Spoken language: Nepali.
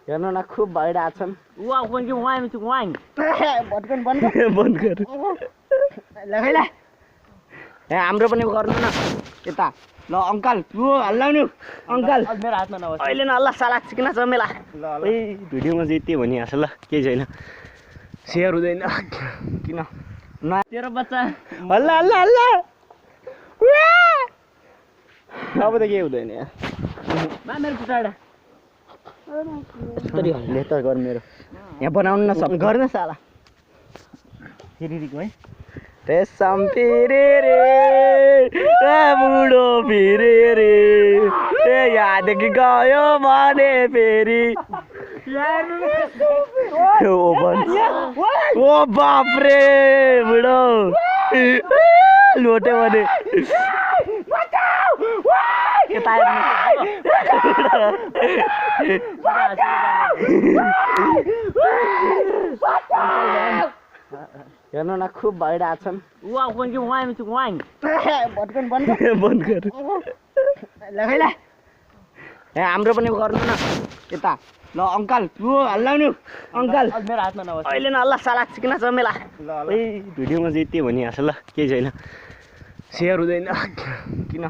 हेर्नु न खुब भइरहेको छन् बन्द गर हाम्रो पनि गर्नु न यता ल अङ्कल हल्लाउनु अङ्कल मेरो हातमा नहोस् अहिले न अल्लाह साला चिकन चमेला ए भिडियोमा चाहिँ त्यही भनिहाल्छ ल केही छैन सेयर हुँदैन किन न तेरो बच्चा हल्ला हल्ला हल्ला अब त केही हुँदैन यार मेरो खुट्टा यस्तरी हल्ले त गर मेरो यहाँ बनाउनु न सक्नु गर्न साला फेरिको है रेशम फिरे रे बुढो फिरे रे यहाँदेखि गयो भने फेरि ओ बाप्रे बुढो लोटे भने हेर्नु न खुब भइरहेको छन् बन्द गर हाम्रो पनि गर्नु न यता ल अङ्कल हल्लाउनु अङ्कल मेरो हातमा नहोस् अहिले न अल्लाह साला चिकन चमेला ए भिडियोमा चाहिँ त्यही भनिहाल्छ ल केही छैन सेयर हुँदैन किन